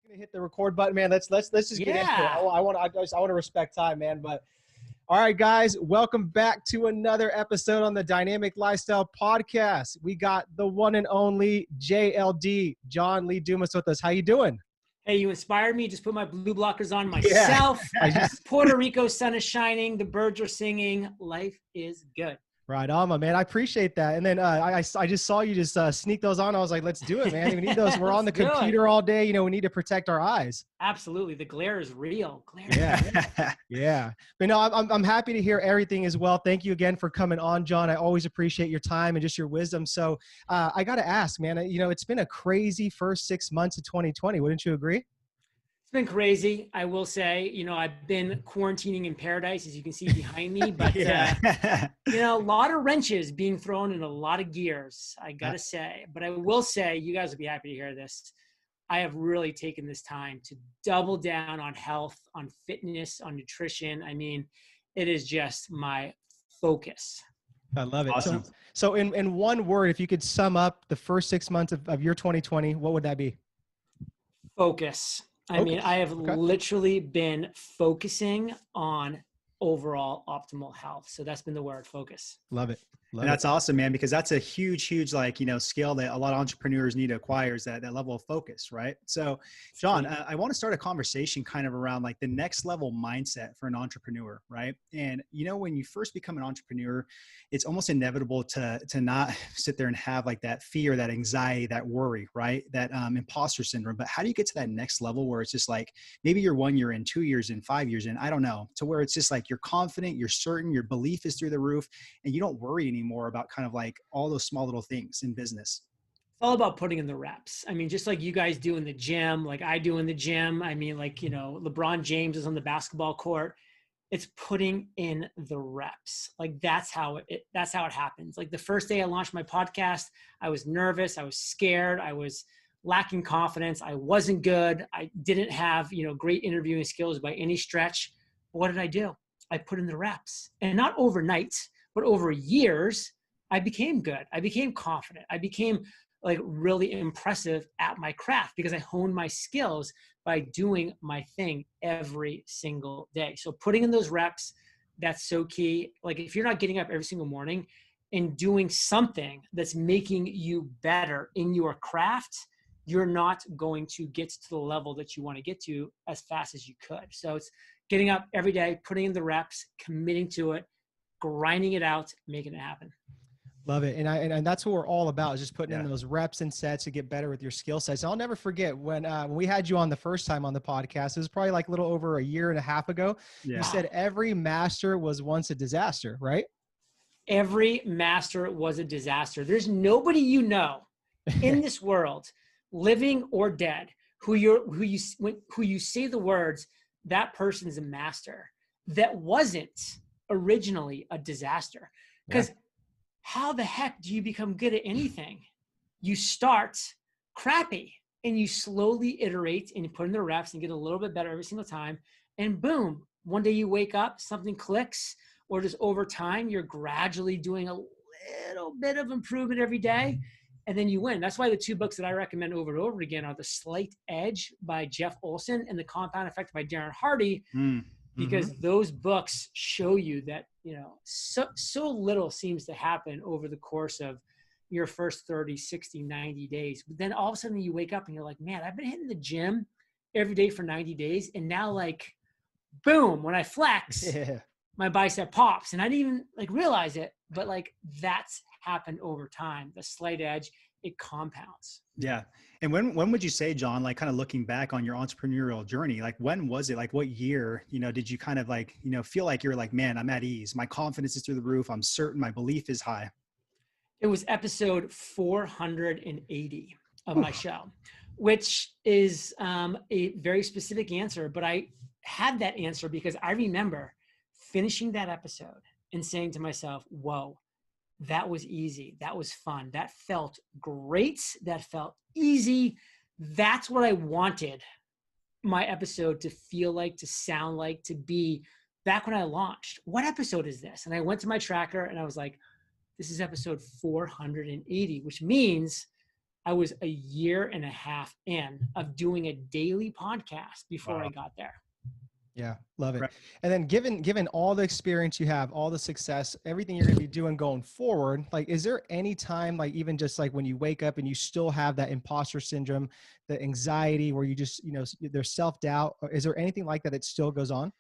Gonna hit the record button, man. Let's just get into it. I want to respect time, man. But all right, guys, welcome back to another episode on the Dynamic Lifestyle Podcast. We got the one and only JLD, John Lee Dumas, with us. How you doing? Hey, you inspired me. Just put my blue blockers on myself. Yeah. Puerto Rico sun is shining. The birds are singing. Life is good. Right on, my man. I appreciate that. And then I just saw you just sneak those on. I was like, let's do it, man. We need those. We're on the computer all day. You know, we need to protect our eyes. Absolutely. The glare is real. Yeah. But no, I'm happy to hear everything as well. Thank you again for coming on, John. I always appreciate your time and just your wisdom. So I got to ask, man, you know, it's been a crazy first 6 months of 2020. Wouldn't you agree? It's been crazy. I will say, you know, I've been quarantining in paradise, as you can see behind me, but, you know, a lot of wrenches being thrown in a lot of gears, I got to say. But I will say, you guys will be happy to hear this. I have really taken this time to double down on health, on fitness, on nutrition. I mean, it is just my focus. I love it. Awesome. So in one word, if you could sum up the first 6 months of your 2020, what would that be? Focus. I mean, I have literally been focusing on overall optimal health. So that's been the word, focus. Love it. And that's awesome, man, because that's a huge, like, you know, skill that a lot of entrepreneurs need to acquire, is that level of focus, right? So John, I want to start a conversation kind of around like the next level mindset for an entrepreneur, right? And, you know, when you first become an entrepreneur, it's almost inevitable to not sit there and have like that fear, that anxiety, that worry, right? That imposter syndrome. But how do you get to that next level where it's just like, maybe you're 1 year in, 2 years in, 5 years in, I don't know, to where it's just like, you're confident, you're certain, your belief is through the roof, and you don't worry anymore about kind of like all those small little things in business? It's all about putting in the reps. I mean, just like you guys do in the gym, like I do in the gym. I mean, like, you know, LeBron James is on the basketball court. It's putting in the reps. Like that's how it happens. Like the first day I launched my podcast, I was nervous. I was scared. I was lacking confidence. I wasn't good. I didn't have, you know, great interviewing skills by any stretch. But what did I do? I put in the reps, and not overnight, but over years, I became good. I became confident. I became like really impressive at my craft because I honed my skills by doing my thing every single day. So putting in those reps, that's so key. Like if you're not getting up every single morning and doing something that's making you better in your craft, you're not going to get to the level that you want to get to as fast as you could. So it's getting up every day, putting in the reps, committing to it, grinding it out, making it happen. Love it. And that's what we're all about, is just putting in those reps and sets to get better with your skill sets. And I'll never forget when we had you on the first time on the podcast, it was probably like a little over a year and a half ago. You said every master was once a disaster, right? Every master was a disaster. There's nobody you know in this world, living or dead, who you say the words, that person's a master, that wasn't originally a disaster. Because how the heck do you become good at anything? You start crappy and you slowly iterate and you put in the reps and get a little bit better every single time. And boom, one day you wake up, something clicks, or just over time, you're gradually doing a little bit of improvement every day. And then you win. That's why the two books that I recommend over and over again are The Slight Edge by Jeff Olson and The Compound Effect by Darren Hardy, because those books show you that, you know, so little seems to happen over the course of your first 30, 60, 90 days. But then all of a sudden you wake up and you're like, man, I've been hitting the gym every day for 90 days. And now like, boom, when I flex, my bicep pops. And I didn't even like realize it, but like that's happened over time. The slight edge, it compounds. Yeah. And when would you say, John, like kind of looking back on your entrepreneurial journey, like when was it, like what year, you know, did you kind of like, you know, feel like you're like, man, I'm at ease. My confidence is through the roof. I'm certain, my belief is high. It was episode 480 of my show, which is a very specific answer, but I had that answer because I remember finishing that episode and saying to myself, whoa, that was easy. That was fun. That felt great. That felt easy. That's what I wanted my episode to feel like, to sound like, to be back when I launched. What episode is this? And I went to my tracker and I was like, this is episode 480, which means I was a year and a half in of doing a daily podcast before I got there. Yeah, love it. Right. And then given all the experience you have, all the success, everything you're going to be doing going forward, like, is there any time, like even just like when you wake up and you still have that imposter syndrome, the anxiety where you just, there's self-doubt, or is there anything like that that still goes on?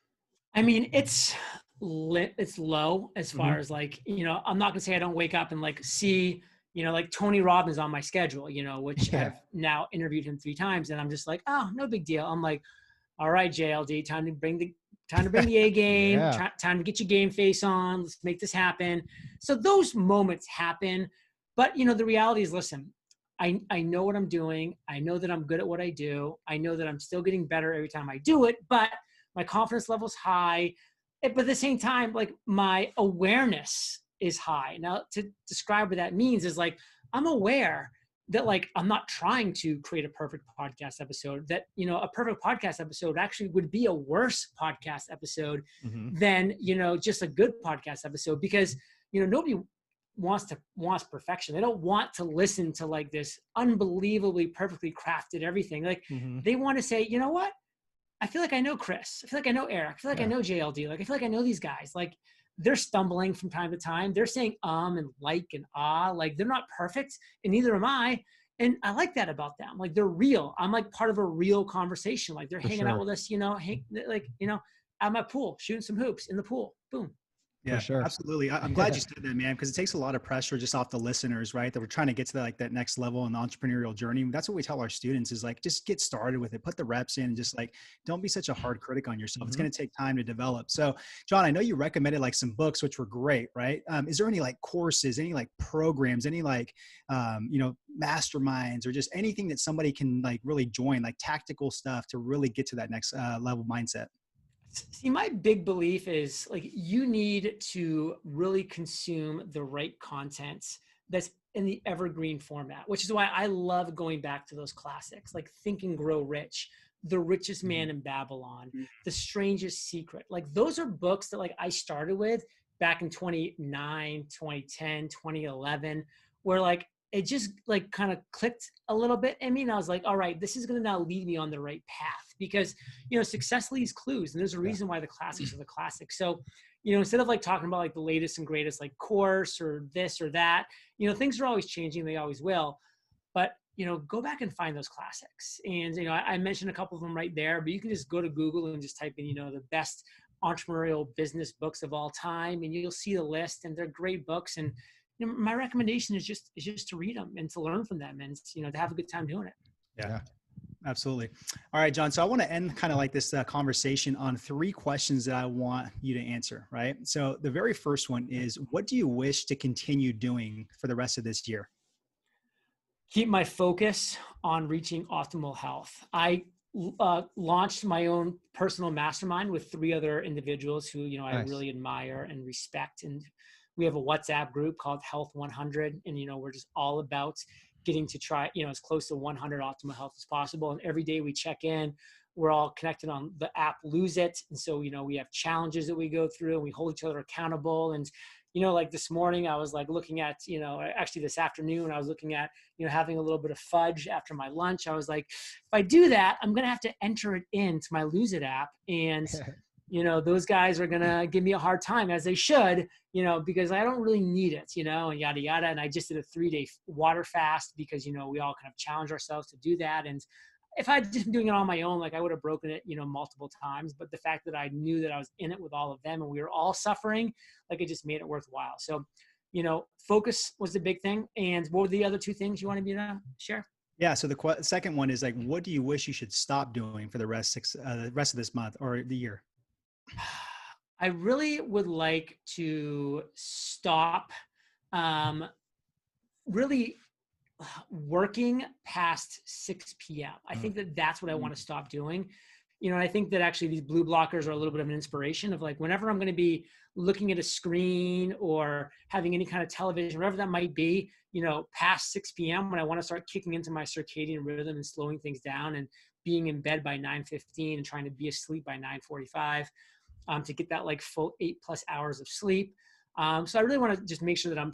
I mean, it's low as far as like, I'm not gonna say I don't wake up and like see, like Tony Robbins on my schedule, which I've now interviewed him 3 times, and I'm just like, oh, no big deal. I'm like, all right, JLD, time to bring the A game, time to get your game face on. Let's make this happen. So those moments happen, but the reality is, listen, I know what I'm doing. I know that I'm good at what I do. I know that I'm still getting better every time I do it, but my confidence level's high. But at the same time, like, my awareness is high. Now, to describe what that means is like, I'm aware that like, I'm not trying to create a perfect podcast episode, that, a perfect podcast episode actually would be a worse podcast episode than, just a good podcast episode, because, nobody wants perfection. They don't want to listen to like this unbelievably perfectly crafted everything. Like they want to say, you know what? I feel like I know Chris. I feel like I know Eric. I feel like I know JLD. Like, I feel like I know these guys. Like, they're stumbling from time to time. They're saying and like and ah. Like, they're not perfect, and neither am I. And I like that about them. Like, they're real. I'm like part of a real conversation. Like, they're hanging out with us, at my pool, shooting some hoops in the pool. Boom. Yeah, absolutely. I'm glad you said that, man, because it takes a lot of pressure just off the listeners, right? That we're trying to get to that next level in the entrepreneurial journey. That's what we tell our students is like, just get started with it, put the reps in, and just like, don't be such a hard critic on yourself. It's going to take time to develop. So John, I know you recommended like some books, which were great, right? Is there any like courses, any like programs, any like, masterminds, or just anything that somebody can like really join, like tactical stuff to really get to that next level mindset? See, my big belief is like, you need to really consume the right content that's in the evergreen format, which is why I love going back to those classics like Think and Grow Rich, The Richest Man in Babylon, The Strangest Secret. Like, those are books that like I started with back in 2009, 2010, 2011, where like it just like kind of clicked a little bit. I mean, I was like, all right, this is going to now lead me on the right path, because, success leaves clues, and there's a reason why the classics are the classics. So, instead of like talking about like the latest and greatest like course or this or that, things are always changing. They always will. But, go back and find those classics. And, I mentioned a couple of them right there, but you can just go to Google and just type in, the best entrepreneurial business books of all time, and you'll see the list, and they're great books. And my recommendation is just to read them and to learn from them, and to have a good time doing it. Yeah, absolutely. All right, John. So I want to end kind of like this conversation on 3 questions that I want you to answer. Right. So the very first one is, what do you wish to continue doing for the rest of this year? Keep my focus on reaching optimal health. I launched my own personal mastermind with 3 other individuals who, I really admire and respect. And we have a WhatsApp group called Health 100. And, we're just all about getting to try, as close to 100 optimal health as possible. And every day we check in, we're all connected on the app Lose It. And so, we have challenges that we go through, and we hold each other accountable. And, like this morning, I was like looking at, actually this afternoon, I was looking at, having a little bit of fudge after my lunch. I was like, if I do that, I'm going to have to enter it into my Lose It app. And those guys are going to give me a hard time, as they should, because I don't really need it, and yada, yada. And I just did a 3-day water fast because, we all kind of challenge ourselves to do that. And if I'd just been doing it on my own, like, I would have broken it, multiple times. But the fact that I knew that I was in it with all of them and we were all suffering, like, it just made it worthwhile. So, focus was the big thing. And what were the other 2 things you wanted me to share? Yeah. So the second one is like, what do you wish you should stop doing for the rest of this month or the year? I really would like to stop really working past 6 p.m. I think that that's what I want to stop doing. I think that actually these blue blockers are a little bit of an inspiration of like, whenever I'm going to be looking at a screen or having any kind of television, whatever that might be, past 6 p.m. when I want to start kicking into my circadian rhythm and slowing things down and being in bed by 9:15 and trying to be asleep by 9:45. To get that like full 8+ hours of sleep. So I really want to just make sure that I'm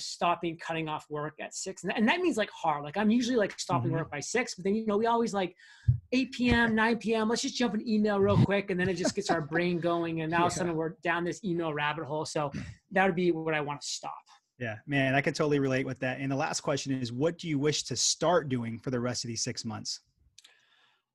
cutting off work at 6. And that means like hard. Like I'm usually like stopping work by 6, but then, you know, we always like 8 p.m., 9 p.m. Let's just jump an email real quick. And then it just gets our brain going. And now all of a sudden we're down this email rabbit hole. So that would be what I want to stop. Yeah, man, I can totally relate with that. And the last question is, what do you wish to start doing for the rest of these 6 months?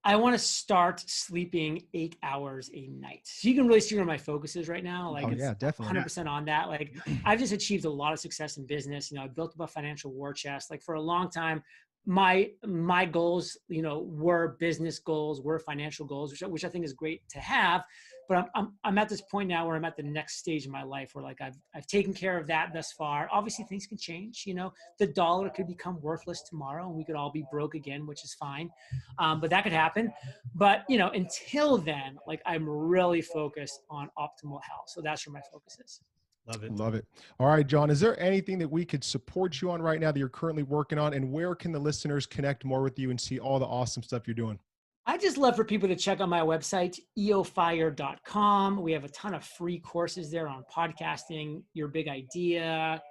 I want to start sleeping 8 hours a night. So you can really see where my focus is right now. Like, it's definitely 100% on that. Like, I've just achieved a lot of success in business. You know, I built up a financial war chest. Like for a long time, my goals, you know, were business goals, were financial goals, which I think is great to have. But I'm at this point now where I'm at the next stage in my life where like I've taken care of that thus far. Obviously things can change, you know, the dollar could become worthless tomorrow and we could all be broke again, which is fine. But that could happen. But, you know, until then, like I'm really focused on optimal health. So that's where my focus is. Love it. Love it. All right, John, is there anything that we could support you on right now that you're currently working on, and where can the listeners connect more with you and see all the awesome stuff you're doing? I just love for people to check out my website, eofire.com. We have a ton of free courses there on podcasting, your big idea,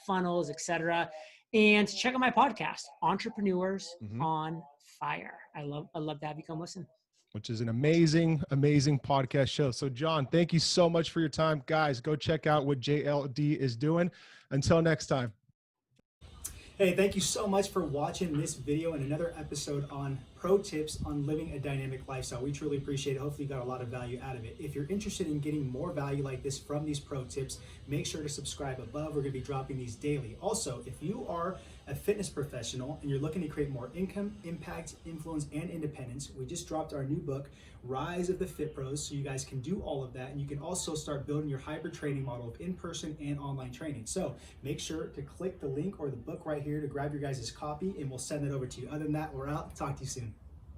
funnels, etc. And check out my podcast, Entrepreneurs on Fire. I love to have you come listen. Which is an amazing, amazing podcast show. So John, thank you so much for your time. Guys, go check out what JLD is doing. Until next time. Hey, thank you so much for watching this video and another episode on pro tips on living a dynamic lifestyle. We truly appreciate it. Hopefully you got a lot of value out of it. If you're interested in getting more value like this from these pro tips, make sure to subscribe above. We're going to be dropping these daily. Also, if you are a fitness professional and you're looking to create more income, impact, influence, and independence, we just dropped our new book, Rise of the Fit Pros, so you guys can do all of that. And you can also start building your hybrid training model of in-person and online training. So make sure to click the link or the book right here to grab your guys' copy, and we'll send it over to you. Other than that, we're out. Talk to you soon.